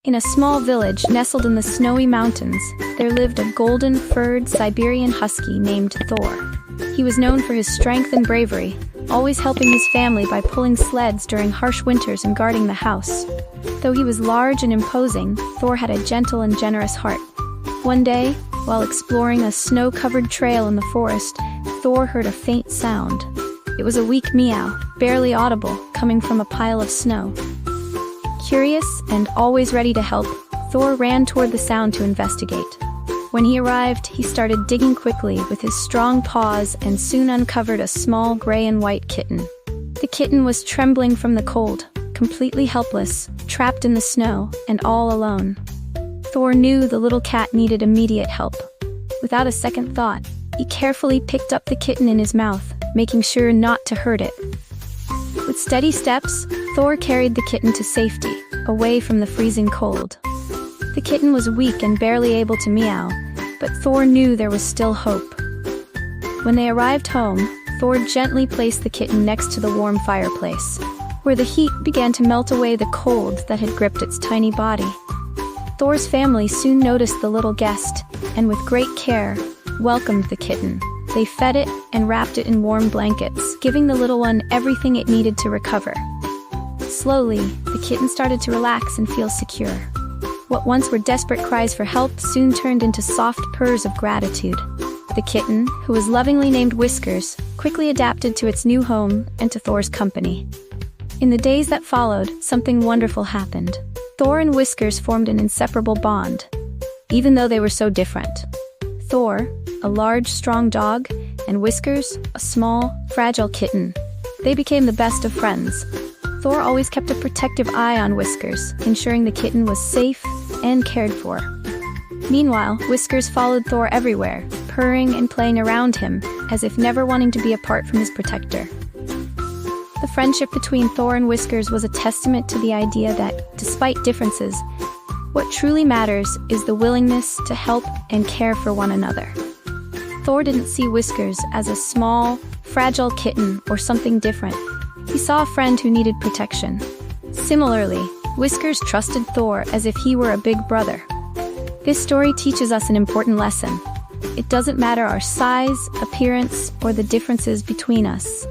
In a small village nestled in the snowy mountains, there lived a golden-furred Siberian husky named Thor. He was known for his strength and bravery, always helping his family by pulling sleds during harsh winters and guarding the house. Though he was large and imposing, Thor had a gentle and generous heart. One day, while exploring a snow-covered trail in the forest, Thor heard a faint sound. It was a weak meow, barely audible, coming from a pile of snow. Curious and always ready to help, Thor ran toward the sound to investigate. When he arrived, he started digging quickly with his strong paws and soon uncovered a small gray and white kitten. The kitten was trembling from the cold, completely helpless, trapped in the snow, and all alone. Thor knew the little cat needed immediate help. Without a second thought, he carefully picked up the kitten in his mouth, making sure not to hurt it. With steady steps, Thor carried the kitten to safety, away from the freezing cold. The kitten was weak and barely able to meow, but Thor knew there was still hope. When they arrived home, Thor gently placed the kitten next to the warm fireplace, where the heat began to melt away the cold that had gripped its tiny body. Thor's family soon noticed the little guest, and with great care, welcomed the kitten. They fed it and wrapped it in warm blankets, giving the little one everything it needed to recover. Slowly, the kitten started to relax and feel secure. What once were desperate cries for help soon turned into soft purrs of gratitude. The kitten, who was lovingly named Whiskers, quickly adapted to its new home and to Thor's company. In the days that followed, something wonderful happened. Thor and Whiskers formed an inseparable bond, even though they were so different. Thor, a large, strong dog, and Whiskers, a small, fragile kitten. They became the best of friends. Thor always kept a protective eye on Whiskers, ensuring the kitten was safe and cared for. Meanwhile, Whiskers followed Thor everywhere, purring and playing around him, as if never wanting to be apart from his protector. The friendship between Thor and Whiskers was a testament to the idea that, despite differences, what truly matters is the willingness to help and care for one another. Thor didn't see Whiskers as a small, fragile kitten or something different. He saw a friend who needed protection. Similarly, Whiskers trusted Thor as if he were a big brother. This story teaches us an important lesson. It doesn't matter our size, appearance, or the differences between us.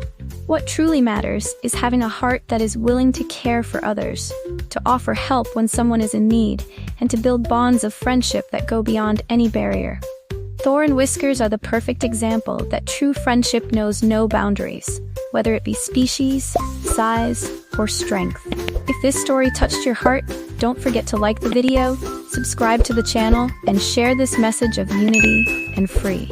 What truly matters is having a heart that is willing to care for others, to offer help when someone is in need, and to build bonds of friendship that go beyond any barrier. Thor and Whiskers are the perfect example that true friendship knows no boundaries, whether it be species, size, or strength. If this story touched your heart, don't forget to like the video, subscribe to the channel, and share this message of unity and free.